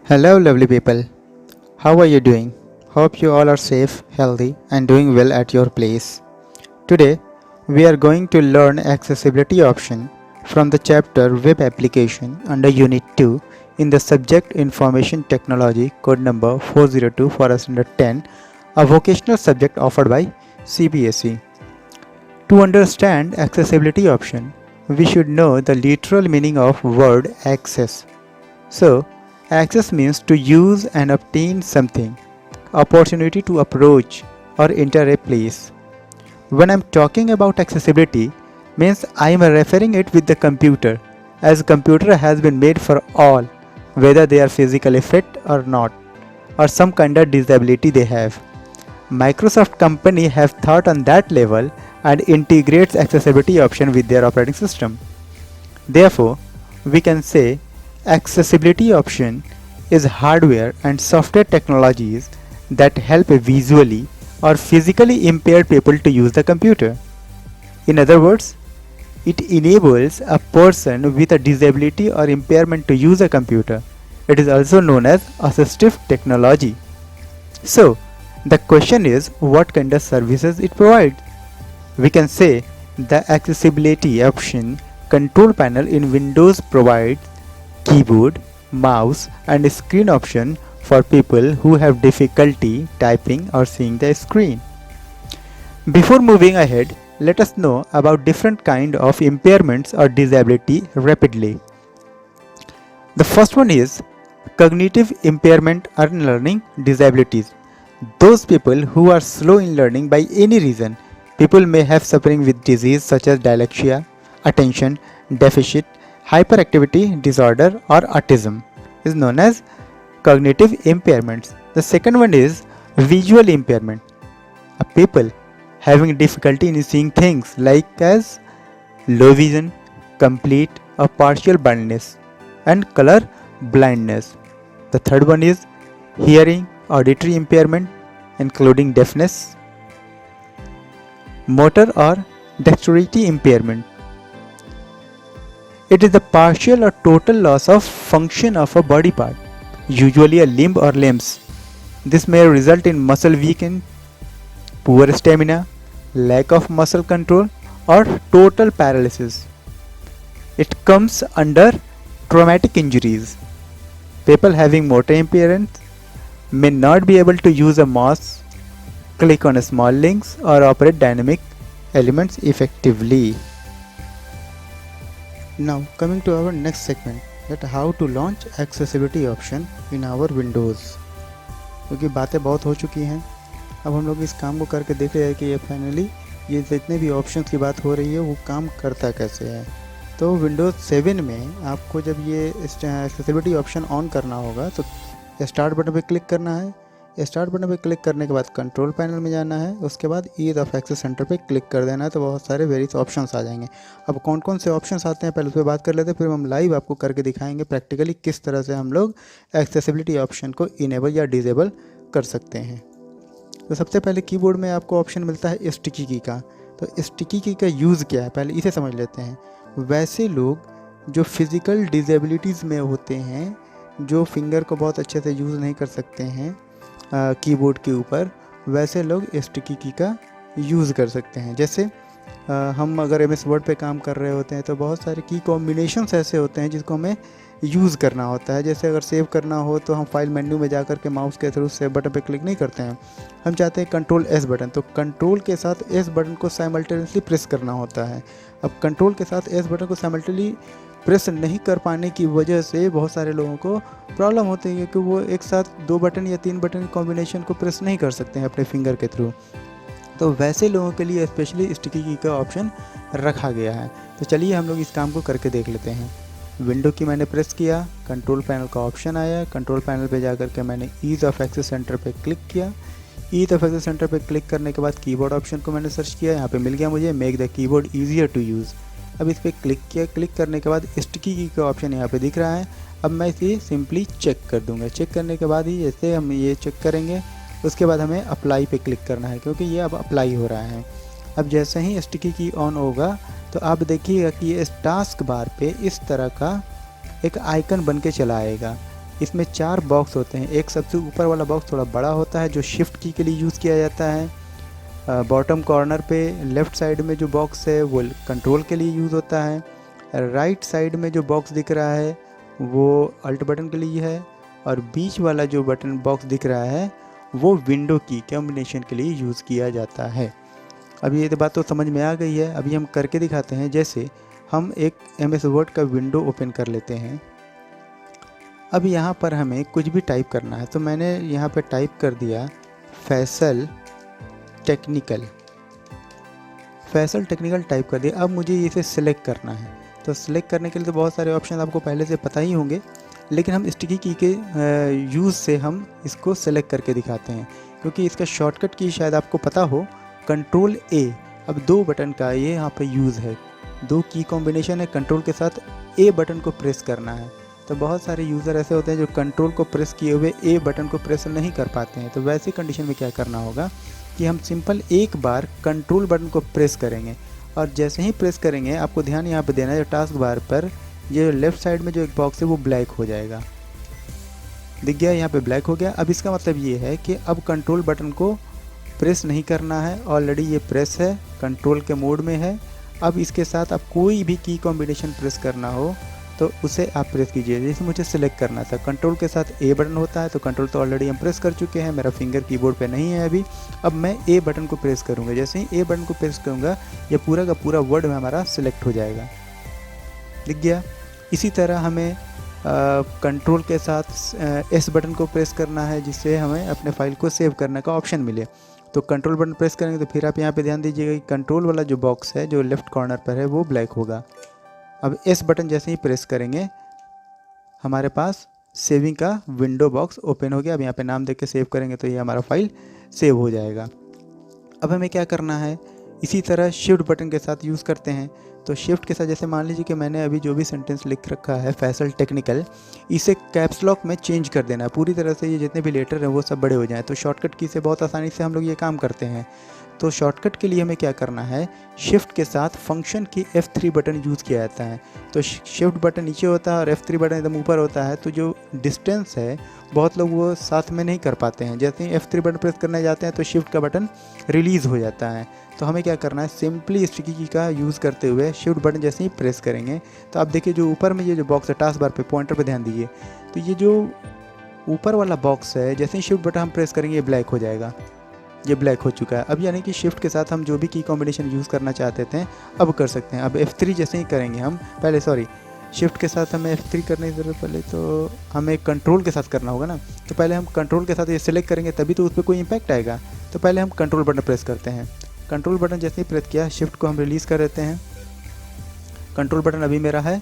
Hello, lovely people. How are you doing? Hope you all are safe, healthy, and doing well at your place. Today, we are going to learn accessibility option from the chapter Web Application under Unit 2 in the subject Information Technology, code number 402 for us under 10, a vocational subject offered by CBSE. To understand accessibility option, we should know the literal meaning of word access. So, access means to use and obtain something, opportunity to approach or enter a place. When I'm talking about accessibility, means I am referring it with the computer, as computer has been made for all, whether they are physically fit or not, or some kind of disability they have. Microsoft company have thought on that level and integrates accessibility option with their operating system. Therefore, we can say accessibility option is hardware and software technologies that help visually or physically impaired people to use the computer. In other words, it enables a person with a disability or impairment to use a computer. It is also known as assistive technology. So, the question is what kind of services it provides. We can say the accessibility option control panel in Windows provides keyboard, mouse and screen option for people who have difficulty typing or seeing the screen. Before moving ahead, let us know about different kind of impairments or disability rapidly. The first one is cognitive impairment or learning disabilities. Those people who are slow in learning by any reason. People may have suffering with disease such as dyslexia, attention deficit, hyperactivity disorder or autism is known as cognitive impairments. The second one is visual impairment. A people having difficulty in seeing things like as low vision, complete or partial blindness and color blindness. The third one is hearing auditory impairment including deafness, motor or dexterity impairment. It is the partial or total loss of function of a body part, usually a limb or limbs. This may result in muscle weakening, poor stamina, lack of muscle control or total paralysis. It comes under traumatic injuries. People having motor impairment may not be able to use a mouse, click on small links or operate dynamic elements effectively. Now coming to our next segment, that how to launch accessibility option in our Windows. क्योंकि बातें बहुत हो चुकी हैं, अब हम लोग इस काम को करके देख रहे हैं कि ये फाइनली ये जितने भी ऑप्शंस की बात हो रही है वो काम करता कैसे है। तो विंडोज़ 7 में आपको जब ये एक्सेसिबिलिटी ऑप्शन ऑन करना होगा तो स्टार्ट बटन पे क्लिक करना है। स्टार्ट बटन पे क्लिक करने के बाद कंट्रोल पैनल में जाना है, उसके बाद ईज ऑफ एक्सेस सेंटर पे क्लिक कर देना है, तो बहुत सारे वेरियस ऑप्शंस आ जाएंगे। अब कौन कौन से ऑप्शंस आते हैं पहले उस पर बात कर लेते हैं, फिर हम लाइव आपको करके दिखाएंगे प्रैक्टिकली किस तरह से हम लोग एक्सेसिबिलिटी ऑप्शन को इनेबल या डिसेबल कर सकते हैं। तो सबसे पहले कीबोर्ड में आपको ऑप्शन मिलता है स्टिकी की का। तो स्टिकी की का यूज़ क्या है पहले इसे समझ लेते हैं। वैसे लोग जो फिज़िकल डिसेबिलिटीज़ में होते हैं, जो फिंगर को बहुत अच्छे से यूज़ नहीं कर सकते हैं कीबोर्ड के ऊपर, वैसे लोग स्टिकी की का यूज़ कर सकते हैं। जैसे हम अगर MS वर्ड पे काम कर रहे होते हैं तो बहुत सारे की कॉम्बिनेशंस ऐसे होते हैं जिसको हमें यूज़ करना होता है। जैसे अगर सेव करना हो तो हम फाइल मेन्यू में जा कर के माउस के थ्रू सेव बटन पे क्लिक नहीं करते हैं, हम चाहते हैं कंट्रोल S बटन, तो कंट्रोल के साथ S बटन को साइमल्टेनियसली प्रेस करना होता है। अब कंट्रोल के साथ S बटन को साइमल्टेनियसली प्रेस नहीं कर पाने की वजह से बहुत सारे लोगों को प्रॉब्लम होती है कि वो एक साथ 2 बटन या 3 बटन कॉम्बिनेशन को प्रेस नहीं कर सकते हैं अपने फिंगर के थ्रू। तो वैसे लोगों के लिए स्पेशली स्टिकी की का ऑप्शन रखा गया है। तो चलिए हम लोग इस काम को करके देख लेते हैं। विंडो की मैंने प्रेस किया, कंट्रोल पैनल का ऑप्शन आया, कंट्रोल पैनल पे जा कर के मैंने ईज ऑफ एक्सेस सेंटर पे क्लिक किया। ईज ऑफ एक्सेस सेंटर पे क्लिक करने के बाद कीबोर्ड ऑप्शन को मैंने सर्च किया, यहाँ पे मिल गया मुझे make the keyboard easier to use. अब इस पर क्लिक किया, क्लिक करने के बाद स्टिकी की का ऑप्शन यहाँ पे दिख रहा है। अब मैं इसे सिंपली चेक कर दूंगा। चेक करने के बाद ही जैसे हम ये चेक करेंगे उसके बाद हमें अप्लाई पे क्लिक करना है, क्योंकि ये अब अप्लाई हो रहा है। अब जैसे ही स्टिकी की ऑन होगा तो आप देखिएगा कि इस टास्क बार पे इस तरह का एक आइकन बन के चला आएगा। इसमें 4 बॉक्स होते हैं। एक सबसे ऊपर वाला बॉक्स थोड़ा बड़ा होता है जो शिफ्ट की के लिए यूज़ किया जाता है। बॉटम कॉर्नर पे लेफ़्ट साइड में जो बॉक्स है वो कंट्रोल के लिए यूज़ होता है। राइट साइड में जो बॉक्स दिख रहा है वो अल्ट बटन के लिए है, और बीच वाला जो बटन बॉक्स दिख रहा है वो विंडो की कॉम्बिनेशन के लिए यूज़ किया जाता है। अब ये बात तो समझ में आ गई है। अभी हम करके दिखाते हैं। जैसे हम एक MS वर्ड का विंडो ओपन कर लेते हैं। अब यहाँ पर हमें कुछ भी टाइप करना है, तो मैंने यहाँ पे टाइप कर दिया Faisal technical. Faisal technical type कर दिया। अब मुझे इसे सिलेक्ट करना है। तो सिलेक्ट करने के लिए तो बहुत सारे ऑप्शन आपको पहले से पता ही होंगे, लेकिन हम स्टिकी की के यूज़ से हम इसको सेलेक्ट करके दिखाते हैं, क्योंकि इसका शॉर्टकट की शायद आपको पता हो, कंट्रोल A। अब 2 बटन का ये यहाँ पे यूज़ है, 2 की कॉम्बिनेशन है। कंट्रोल के साथ A बटन को प्रेस करना है। तो बहुत सारे यूज़र ऐसे होते हैं जो कंट्रोल को प्रेस किए हुए A बटन को प्रेस नहीं कर पाते हैं। तो वैसी कंडीशन में क्या करना होगा कि हम सिंपल एक बार कंट्रोल बटन को प्रेस करेंगे, और जैसे ही प्रेस करेंगे आपको ध्यान यहाँ पे देना है, जो टास्क बार पर ये लेफ़्ट साइड में जो एक बॉक्स है वो ब्लैक हो जाएगा। दिख गया, यहाँ पे ब्लैक हो गया। अब इसका मतलब ये है कि अब कंट्रोल बटन को प्रेस नहीं करना है, ऑलरेडी ये प्रेस है, कंट्रोल के मोड में है। अब इसके साथ आप कोई भी की कॉम्बिनेशन प्रेस करना हो तो उसे आप प्रेस कीजिए। जैसे मुझे सिलेक्ट करना था, कंट्रोल के साथ A बटन होता है, तो कंट्रोल तो ऑलरेडी हम प्रेस कर चुके हैं, मेरा फिंगर कीबोर्ड पे नहीं है अभी। अब मैं A बटन को प्रेस करूँगा। जैसे ही A बटन को प्रेस करूँगा ये पूरा का पूरा वर्ड में हमारा सिलेक्ट हो जाएगा। दिख गया। इसी तरह हमें कंट्रोल के साथ S बटन को प्रेस करना है, जिससे हमें अपने फाइल को सेव करने का ऑप्शन मिले। तो कंट्रोल बटन प्रेस करेंगे तो फिर आप यहाँ पे ध्यान दीजिएगा कि कंट्रोल वाला जो बॉक्स है जो लेफ़्ट कॉर्नर पर है वो ब्लैक होगा। अब S बटन जैसे ही प्रेस करेंगे हमारे पास सेविंग का विंडो बॉक्स ओपन हो गया। अब यहाँ पे नाम देख के सेव करेंगे तो ये हमारा फाइल सेव हो जाएगा। अब हमें क्या करना है, इसी तरह शिफ्ट बटन के साथ यूज़ करते हैं। तो शिफ्ट के साथ जैसे मान लीजिए कि मैंने अभी जो भी सेंटेंस लिख रखा है फैसल टेक्निकल, इसे कैप्स लॉक में चेंज कर देना है पूरी तरह से। ये जितने भी लेटर हैं वो सब बड़े हो जाएं। तो शॉर्टकट की से बहुत आसानी से हम लोग ये काम करते हैं। तो शॉर्टकट के लिए हमें क्या करना है, शिफ्ट के साथ फंक्शन की F3 बटन यूज़ किया जाता है। तो शिफ्ट बटन नीचे होता है और F3 बटन एकदम ऊपर होता है। तो जो डिस्टेंस है बहुत लोग वो साथ में नहीं कर पाते हैं। जैसे ही F3 बटन प्रेस करने जाते हैं तो शिफ्ट का बटन रिलीज़ हो जाता है। तो हमें क्या करना है, सिंपली स्टिकी की का यूज़ करते हुए शिफ्ट बटन जैसे ही प्रेस करेंगे तो आप देखिए जो ऊपर में ये जो बॉक्स है टास्क बार पे पॉइंटर पे ध्यान दीजिए। तो ये जो ऊपर वाला बॉक्स है जैसे ही शिफ्ट बटन हम प्रेस करेंगे ये ब्लैक हो जाएगा। ये ब्लैक हो चुका है। अब यानी कि शिफ्ट के साथ हम जो भी की कॉम्बिनेशन यूज़ करना चाहते थे अब कर सकते हैं। अब F3 जैसे ही करेंगे हम, पहले सॉरी शिफ्ट के साथ हमें F3 करने की ज़रूरत, पहले तो हमें कंट्रोल के साथ करना होगा ना। तो पहले हम कंट्रोल के साथ ये सिलेक्ट करेंगे तभी तो उस पर कोई इम्पैक्ट आएगा। तो पहले हम कंट्रोल बटन प्रेस करते हैं। कंट्रोल बटन जैसे ही प्रेस किया शिफ्ट को हम रिलीज़ कर देते हैं। कंट्रोल बटन अभी मेरा है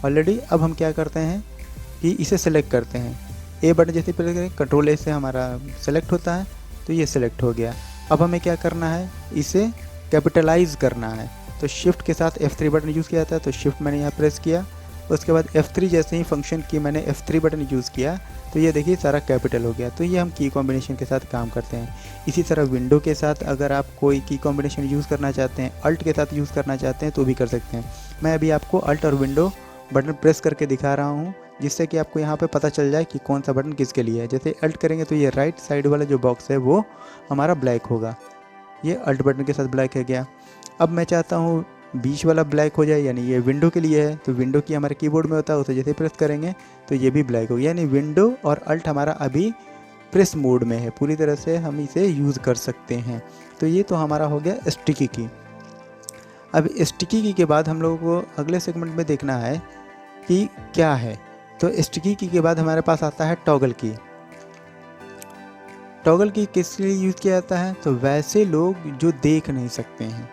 ऑलरेडी। अब हम क्या करते हैं कि इसे सेलेक्ट करते हैं। A बटन जैसे प्रेस करें कंट्रोल A से हमारा सेलेक्ट होता है, तो ये सिलेक्ट हो गया। अब हमें क्या करना है, इसे कैपिटलाइज करना है। तो शिफ्ट के साथ F3 बटन यूज़ किया जाता है, तो शिफ्ट मैंने यहाँ प्रेस किया। उसके बाद F3 जैसे ही फंक्शन की मैंने F3 बटन यूज़ किया तो ये देखिए सारा कैपिटल हो गया। तो ये हम की कॉम्बिनेशन के साथ काम करते हैं। इसी तरह विंडो के साथ अगर आप कोई की कॉम्बिनेशन यूज़ करना चाहते हैं, अल्ट के साथ यूज़ करना चाहते हैं तो भी कर सकते हैं। मैं अभी आपको अल्ट और विंडो बटन प्रेस करके दिखा रहा हूँ, जिससे कि आपको यहाँ पे पता चल जाए कि कौन सा बटन किसके लिए है। जैसे अल्ट करेंगे तो ये राइट साइड वाला जो बॉक्स है वो हमारा ब्लैक होगा। ये अल्ट बटन के साथ ब्लैक है गया। अब मैं चाहता हूँ बीच वाला ब्लैक हो जाए, यानी ये विंडो के लिए है। तो विंडो की हमारे कीबोर्ड में होता है, उसे जैसे प्रेस करेंगे तो ये भी ब्लैक हो गया। यानी विंडो और अल्ट हमारा अभी प्रेस मोड में है, पूरी तरह से हम इसे यूज़ कर सकते हैं। तो ये तो हमारा हो गया स्टिकी की। अब स्टिकी की के बाद हम लोगों को अगले सेगमेंट में देखना है कि क्या है। तो स्टिकी की के बाद हमारे पास आता है टॉगल की। टॉगल की किस लिए यूज़ किया जाता है, तो वैसे लोग जो देख नहीं सकते हैं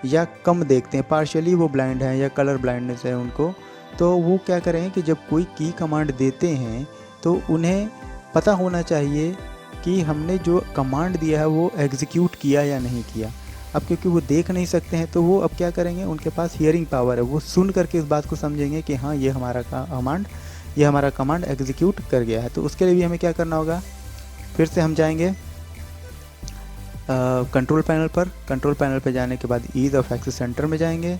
या कम देखते हैं, पार्शियली वो ब्लाइंड हैं या कलर ब्लाइंडनेस है उनको, तो वो क्या करें कि जब कोई की कमांड देते हैं तो उन्हें पता होना चाहिए कि हमने जो कमांड दिया है वो एग्जीक्यूट किया या नहीं किया। अब क्योंकि वो देख नहीं सकते हैं तो वो अब क्या करेंगे, उनके पास हियरिंग पावर है, वो सुन करके इस बात को समझेंगे कि हाँ ये हमारा कमांड एग्जीक्यूट कर गया है। तो उसके लिए भी हमें क्या करना होगा, फिर से हम जाएंगे कंट्रोल पैनल पर। कंट्रोल पैनल पर जाने के बाद ईज़ ऑफ एक्सेस सेंटर में जाएंगे।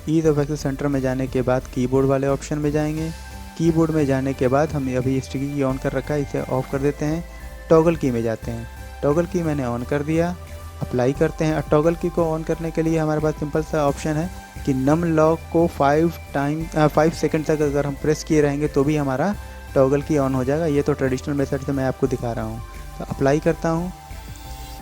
ईज़ ऑफ एक्सेस सेंटर में जाने के बाद कीबोर्ड वाले ऑप्शन में जाएंगे। कीबोर्ड में जाने के बाद हम अभी स्टिकी की ऑन कर रखा है, इसे ऑफ कर देते हैं। टॉगल की में जाते हैं, टॉगल की मैंने ऑन कर दिया, अप्लाई करते हैं। और टॉगल की को ऑन करने के लिए हमारे पास सिंपल सा ऑप्शन है कि नम लॉक को 5 सेकंड तक अगर हम प्रेस किए रहेंगे तो भी हमारा टॉगल की ऑन हो जाएगा। ये तो ट्रेडिशनल मेथड से मैं आपको दिखा रहा हूँ। तो अप्लाई करता हूँ,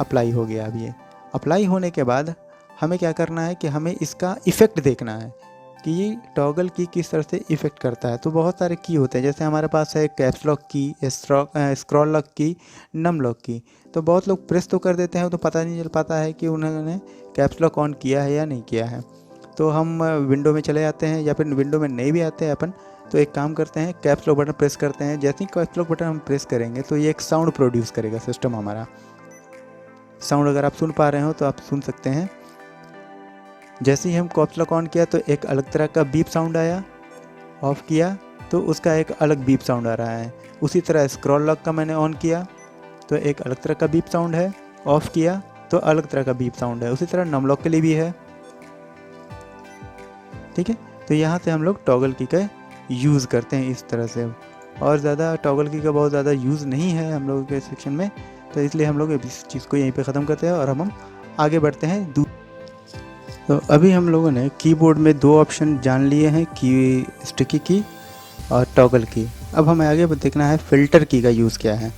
अप्लाई हो गया। अब ये अप्लाई होने के बाद हमें क्या करना है कि हमें इसका इफ़ेक्ट देखना है कि ये टॉगल की किस तरह से इफ़ेक्ट करता है। तो बहुत सारे की होते हैं, जैसे हमारे पास है कैप्स लॉक की, स्क्रॉल लॉक की, नम लॉक की। तो बहुत लोग प्रेस तो कर देते हैं, तो पता नहीं चल पाता है कि उन्होंने कैप्स लॉक ऑन किया है या नहीं किया है। तो हम विंडो में चले जाते हैं, या फिर विंडो में नहीं भी आते हैं अपन, तो एक काम करते हैं, कैप्स लॉक बटन प्रेस करते हैं। जैसे ही कैप्स लॉक बटन हम प्रेस करेंगे तो ये एक साउंड प्रोड्यूस करेगा सिस्टम हमारा। साउंड अगर आप सुन पा रहे हो तो आप सुन सकते हैं। जैसे ही हम कैप्स लॉक ऑन किया तो एक अलग तरह का बीप साउंड आया, ऑफ़ किया तो उसका एक अलग बीप साउंड आ रहा है। उसी तरह स्क्रॉल लॉक का मैंने ऑन किया तो एक अलग तरह का बीप साउंड है, ऑफ़ किया तो अलग तरह का बीप साउंड है। उसी तरह नम लॉक के लिए भी है। ठीक है, तो यहाँ से हम लोग टॉगल की का यूज़ करते हैं इस तरह से। और ज़्यादा टॉगल की का बहुत ज़्यादा यूज़ नहीं है हम लोगों के सेक्शन में, तो इसलिए हम लोग इस चीज़ को यहीं पे ख़त्म करते हैं और हम आगे बढ़ते हैं। तो अभी हम लोगों ने कीबोर्ड में 2 ऑप्शन जान लिए हैं, की स्टिकी की और टॉगल की। अब हमें आगे देखना है फ़िल्टर की का यूज़ क्या है।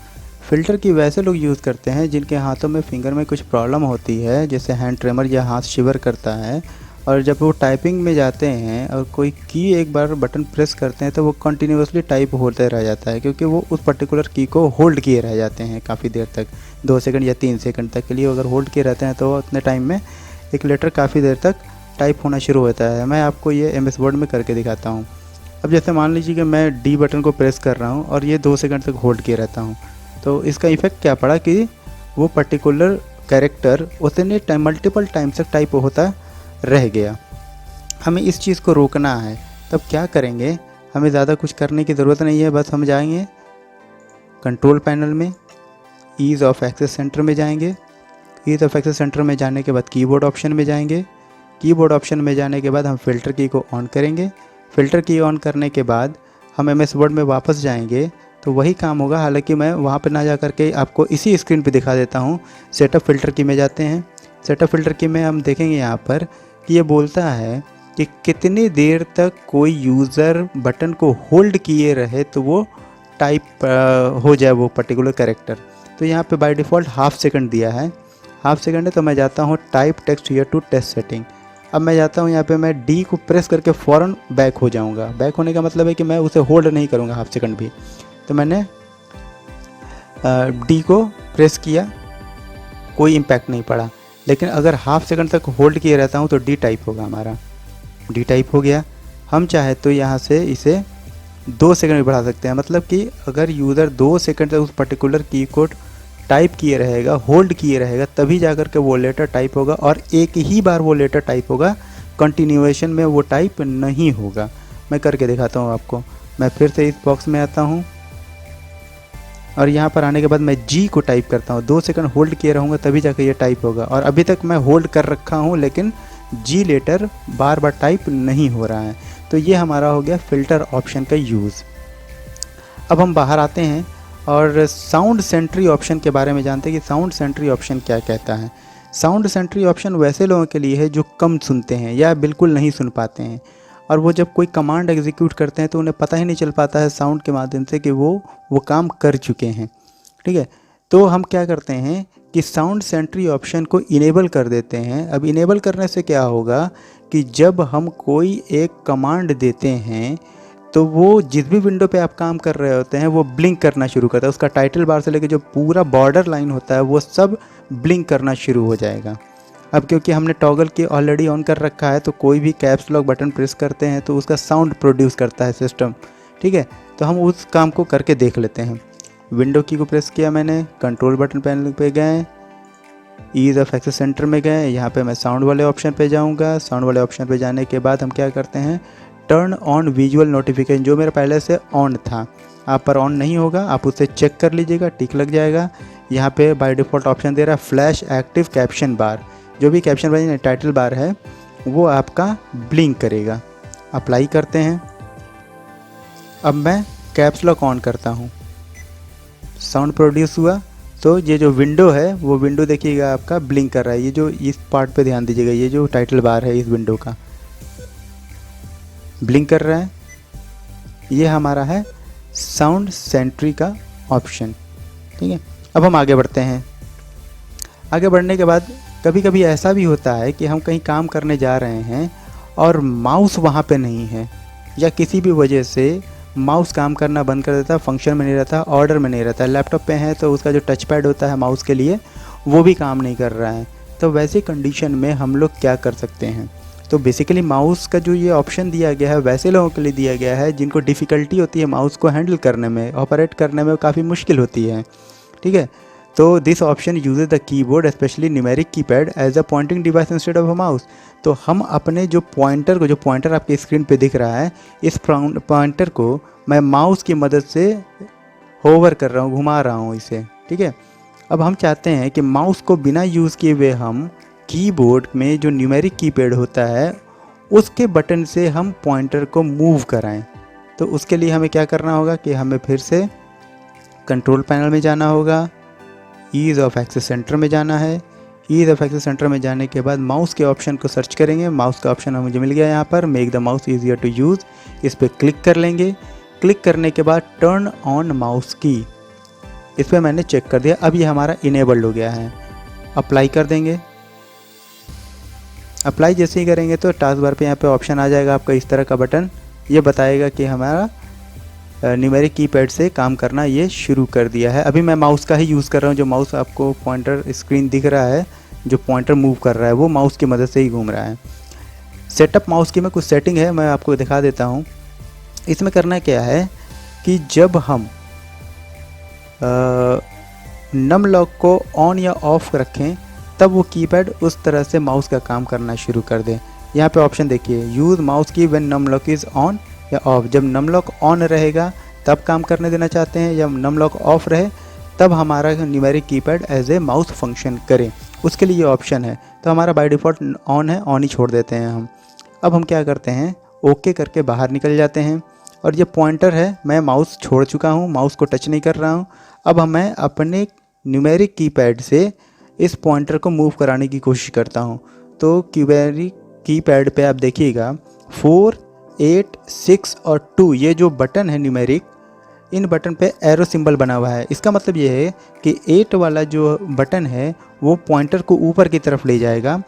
फ़िल्टर की वैसे लोग यूज़ करते हैं जिनके हाथों में फिंगर में कुछ प्रॉब्लम होती है, जैसे हैंड ट्रेमर या हाथ शिवर करता है, और जब वो टाइपिंग में जाते हैं और कोई की एक बार बटन प्रेस करते हैं तो वो कंटिन्यूसली टाइप होते रह जाता है, क्योंकि वो उस पर्टिकुलर की को होल्ड किए रह जाते हैं काफ़ी देर तक, 2 सेकंड या 3 सेकंड तक के लिए अगर होल्ड किए रहते हैं तो उतने टाइम में एक लेटर काफ़ी देर तक टाइप होना शुरू होता है। मैं आपको ये एमएस वर्ड में करके दिखाता हूँ। अब जैसे मान लीजिए कि मैं डी बटन को प्रेस कर रहा हूँ और ये 2 सेकंड तक होल्ड किए रहता हूँ, तो इसका इफ़ेक्ट क्या पड़ा कि वो पर्टिकुलर कैरेक्टर उतने मल्टीपल टाइम तक टाइप होता रह गया। हमें इस चीज़ को रोकना है। तब क्या करेंगे, हमें ज़्यादा कुछ करने की ज़रूरत नहीं है, बस हम जाएंगे कंट्रोल पैनल में, ईज़ ऑफ एक्सेस सेंटर में जाएंगे। ईज़ ऑफ एक्सेस सेंटर में जाने के बाद कीबोर्ड ऑप्शन में जाएंगे। कीबोर्ड ऑप्शन में जाने के बाद हम फ़िल्टर की को ऑन करेंगे। फ़िल्टर की ऑन करने के बाद हम एमएस वर्ड में वापस जाएंगे तो वही काम होगा, हालांकि मैं वहाँ पर ना जा कर के आपको इसी स्क्रीन पे दिखा देता हूँ। सेटअप फ़िल्टर की में जाते हैं। सेटअप फ़िल्टर की में हम देखेंगे यहाँ पर कि ये बोलता है कि कितनी देर तक कोई यूज़र बटन को होल्ड किए रहे तो वो टाइप हो जाए वो पर्टिकुलर कैरेक्टर। तो यहाँ पे बाय डिफ़ॉल्ट हाफ सेकंड दिया है, हाफ सेकंड है। तो मैं जाता हूँ type text here to test setting. अब मैं जाता हूँ यहाँ पे, मैं डी को प्रेस करके फ़ौरन बैक हो जाऊँगा। बैक होने का मतलब है कि मैं उसे होल्ड नहीं करूँगा हाफ सेकंड भी। तो मैंने डी को प्रेस किया, कोई इम्पैक्ट नहीं पड़ा। लेकिन अगर हाफ सेकंड तक होल्ड किए रहता हूँ तो डी टाइप होगा हमारा। डी टाइप हो गया। हम चाहे तो यहाँ से इसे 2 सेकंड भी बढ़ा सकते हैं, मतलब कि अगर यूज़र 2 सेकंड तक उस पर्टिकुलर की को टाइप किए रहेगा, होल्ड किए रहेगा, तभी जाकर के वो लेटर टाइप होगा, और एक ही बार वो लेटर टाइप होगा, कंटिन्यूएशन में वो टाइप नहीं होगा। मैं करके दिखाता हूँ आपको। मैं फिर से इस बॉक्स में आता हूँ और यहाँ पर आने के बाद मैं जी को टाइप करता हूँ। 2 सेकंड होल्ड किए रहूँगा तभी जाकर ये टाइप होगा, और अभी तक मैं होल्ड कर रखा हूँ लेकिन जी लेटर बार बार टाइप नहीं हो रहा है। तो ये हमारा हो गया फ़िल्टर ऑप्शन का यूज़। अब हम बाहर आते हैं और साउंड सेंट्री ऑप्शन के बारे में जानते हैं कि साउंड सेंट्री ऑप्शन क्या कहता है। साउंड सेंट्री ऑप्शन वैसे लोगों के लिए है जो कम सुनते हैं या बिल्कुल नहीं सुन पाते हैं, और वो जब कोई कमांड एग्जीक्यूट करते हैं तो उन्हें पता ही नहीं चल पाता है साउंड के माध्यम से कि वो काम कर चुके हैं। ठीक है, तो हम क्या करते हैं कि साउंड सेंट्री ऑप्शन को इनेबल कर देते हैं। अब इनेबल करने से क्या होगा कि जब हम कोई एक कमांड देते हैं तो वो जिस भी विंडो पे आप काम कर रहे होते हैं वो ब्लिंक करना शुरू करता है। उसका टाइटल बार से लेकर जो पूरा बॉर्डर लाइन होता है वो सब ब्लिंक करना शुरू हो जाएगा। अब क्योंकि हमने टॉगल की ऑलरेडी ऑन कर रखा है तो कोई भी कैप्स लॉक बटन प्रेस करते हैं तो उसका साउंड प्रोड्यूस करता है सिस्टम। ठीक है, तो हम उस काम को करके देख लेते हैं। विंडो की को प्रेस किया मैंने, कंट्रोल बटन पैनल पे गए, ईज़ ऑफ एक्सेस सेंटर में गए, यहाँ पे मैं साउंड वाले ऑप्शन पे जाऊँगा। साउंड वाले ऑप्शन पे जाने के बाद हम क्या करते हैं, टर्न ऑन विजुअल नोटिफिकेशन, जो मेरा पहले से ऑन था आप पर ऑन नहीं होगा, आप उसे चेक कर लीजिएगा, टिक लग जाएगा। यहाँ पे बाय डिफ़ॉल्ट ऑप्शन दे रहा है फ्लैश एक्टिव कैप्शन बार, जो भी कैप्शन बार टाइटल बार है वो आपका ब्लिंक करेगा। अप्लाई करते हैं। अब मैं कैप्स लॉक ऑन करता हूँ, साउंड प्रोड्यूस हुआ। तो ये जो विंडो है वो विंडो देखिएगा आपका ब्लिंक कर रहा है। ये जो इस पार्ट पे ध्यान दीजिएगा, ये जो टाइटल बार है इस विंडो का ब्लिंक कर रहा है। ये हमारा है साउंड सेंट्री का ऑप्शन। ठीक है, अब हम आगे बढ़ते हैं। आगे बढ़ने के बाद कभी कभी ऐसा भी होता है कि हम कहीं काम करने जा रहे हैं और माउस वहाँ पे नहीं है, या किसी भी वजह से माउस काम करना बंद कर देता है, फंक्शन में नहीं रहता, ऑर्डर में नहीं रहता। लैपटॉप पे है तो उसका जो टच पैड होता है माउस के लिए वो भी काम नहीं कर रहा है। तो वैसी कंडीशन में हम लोग क्या कर सकते हैं? तो बेसिकली माउस का जो ये ऑप्शन दिया गया है वैसे लोगों के लिए दिया गया है जिनको डिफ़िकल्टी होती है माउस को हैंडल करने में, ऑपरेट करने में काफ़ी मुश्किल होती है। ठीक है, तो this option uses the keyboard specially numeric keypad as a pointing device instead of a mouse. तो हम अपने जो पॉइंटर आपके स्क्रीन पे दिख रहा है, इस पॉइंटर को मैं माउस की मदद से होवर कर रहा हूँ, घुमा रहा हूँ इसे। ठीक है, अब हम चाहते हैं कि माउस को बिना यूज़ किए हुए हम कीबोर्ड में जो न्यूमेरिक कीपैड होता है उसके बटन से हम पॉइंटर को मूव कराएं। तो उसके लिए हमें क्या करना होगा कि हमें फिर से कंट्रोल पैनल में जाना होगा, ईज़ ऑफ एक्सेस सेंटर में जाना है। ईज़ ऑफ एक्सेस सेंटर में जाने के बाद माउस के ऑप्शन को सर्च करेंगे। माउस का ऑप्शन मुझे मिल गया यहाँ पर, make the mouse easier to use. इस पर क्लिक कर लेंगे। क्लिक करने के बाद टर्न ऑन माउस की, इस पर मैंने चेक कर दिया। अब ये हमारा इनेबल्ड हो गया है। अप्लाई कर देंगे। अप्लाई जैसे ही करेंगे तो टास्क बार पे यहाँ पे ऑप्शन आ जाएगा आपका इस तरह का बटन। ये बताएगा कि हमारा न्यूमेरिक कीपैड से काम करना ये शुरू कर दिया है। अभी मैं माउस का ही यूज़ कर रहा हूँ। जो माउस आपको पॉइंटर स्क्रीन दिख रहा है, जो पॉइंटर मूव कर रहा है वो माउस की मदद से ही घूम रहा है। सेटअप माउस की में कुछ सेटिंग है, मैं आपको दिखा देता हूँ। इसमें करना क्या है कि जब हम नम लॉक को ऑन या ऑफ रखें तब वो कीपैड उस तरह से माउस का काम करना शुरू कर दे। यहाँ पे ऑप्शन देखिए, use mouse key when num lock is on या ऑफ। जब नम लॉक ऑन रहेगा तब काम करने देना चाहते हैं, जब नम लॉक ऑफ रहे तब हमारा numeric keypad as a mouse function करे, उसके लिए ये ऑप्शन है। तो हमारा बाय डिफ़ॉल्ट ऑन है, ऑन ही छोड़ देते हैं हम। अब हम क्या करते हैं, ओके करके बाहर निकल जाते हैं। और ये पॉइंटर है, मैं माउस छोड़ चुका हूँ, माउस को टच नहीं कर रहा हूँ। अब मैं अपने न्यूमेरिक कीपैड से इस पॉइंटर को मूव कराने की कोशिश करता हूँ। तो न्यूमेरिक कीपैड पे आप देखिएगा 4, 8, 6 और 2 ये जो बटन है न्यूमेरिक, इन बटन पे एरो सिंबल बना हुआ है। इसका मतलब ये है कि 8 वाला जो बटन है वो पॉइंटर को ऊपर की तरफ ले जाएगा,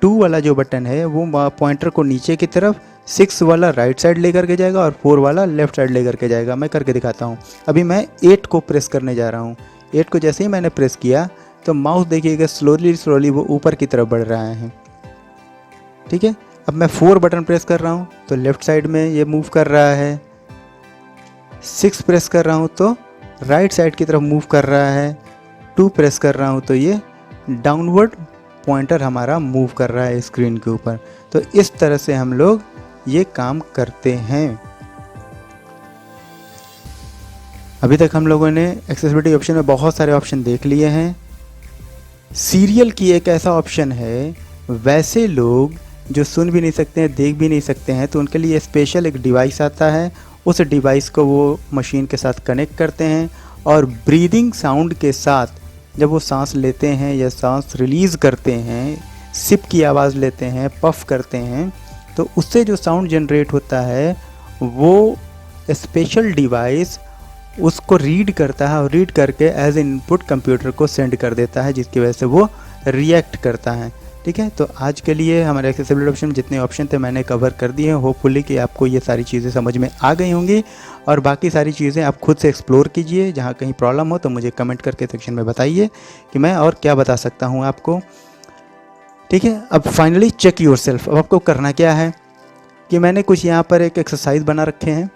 2 वाला जो बटन है वो पॉइंटर को नीचे की तरफ, 6 वाला राइट साइड लेकर के जाएगा और 4 वाला लेफ्ट साइड लेकर के जाएगा। मैं करके दिखाता हूँ। अभी मैं 8 को प्रेस करने जा रहा हूँ। 8 को जैसे ही मैंने प्रेस किया तो माउस देखिएगा स्लोली वो ऊपर की तरफ बढ़ रहा है। ठीक है, अब मैं 4 बटन प्रेस कर रहा हूँ तो लेफ़्ट साइड में ये मूव कर रहा है। 6 प्रेस कर रहा हूँ तो राइट साइड की तरफ मूव कर रहा है। 2 प्रेस कर रहा हूँ तो ये डाउनवर्ड पॉइंटर हमारा मूव कर रहा है स्क्रीन के ऊपर। तो इस तरह से हम लोग ये काम करते हैं। अभी तक हम लोगों ने एक्सेसिबिलिटी ऑप्शन में बहुत सारे ऑप्शन देख लिए हैं। सीरियल की एक ऐसा ऑप्शन है, वैसे लोग जो सुन भी नहीं सकते हैं, देख भी नहीं सकते हैं, तो उनके लिए स्पेशल एक डिवाइस आता है। उस डिवाइस को वो मशीन के साथ कनेक्ट करते हैं और ब्रीदिंग साउंड के साथ जब वो सांस लेते हैं या सांस रिलीज़ करते हैं, सिप की आवाज़ लेते हैं, पफ करते हैं, तो उससे जो साउंड जनरेट होता है वो स्पेशल डिवाइस उसको रीड करता है और रीड करके एज इनपुट कंप्यूटर को सेंड कर देता है, जिसकी वजह से वो रिएक्ट करता है। ठीक है, तो आज के लिए हमारे एक्सेसिबिलिटी ऑप्शन में जितने ऑप्शन थे मैंने कवर कर दिए हैं। होपफुली कि आपको ये सारी चीज़ें समझ में आ गई होंगी और बाकी सारी चीज़ें आप खुद से एक्सप्लोर कीजिए। जहाँ कहीं प्रॉब्लम हो तो मुझे कमेंट करके सेक्शन में बताइए कि मैं और क्या बता सकता हूँ आपको। ठीक है, अब फाइनली चेक योरसेल्फ। अब आपको करना क्या है कि मैंने कुछ यहाँ पर एक एक्सरसाइज बना रखे हैं।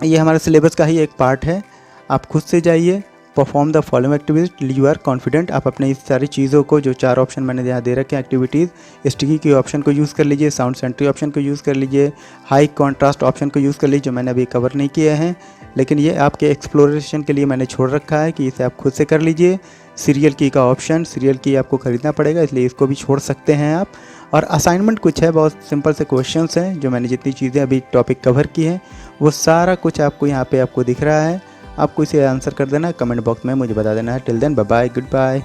ये हमारे सिलेबस का ही एक पार्ट है। आप खुद से जाइए, perform the following activities you are confident. आप अपने इस सारी चीज़ों को, जो 4 ऑप्शन मैंने यहाँ दे रखे हैं एक्टिविटीज़, स्टिकी के ऑप्शन को यूज़ कर लीजिए, साउंड सेंट्री ऑप्शन को यूज़ कर लीजिए, हाई कॉन्ट्रास्ट ऑप्शन को यूज़ कर लीजिए, जो मैंने अभी कवर नहीं किए हैं, लेकिन ये आपके एक्सप्लोरेशन के लिए मैंने छोड़ रखा है कि इसे आप खुद से कर लीजिए। सीरियल की का ऑप्शन, सीरियल की आपको ख़रीदना पड़ेगा इसलिए इसको भी छोड़ सकते हैं आप। और असाइनमेंट कुछ है, बहुत सिंपल से क्वेश्चंस हैं जो मैंने जितनी चीज़ें अभी टॉपिक कवर की हैं वो सारा कुछ आपको यहाँ पे आपको दिख रहा है। आपको इसे आंसर कर देना है, कमेंट बॉक्स में मुझे बता देना है। Till then bye bye, good bye.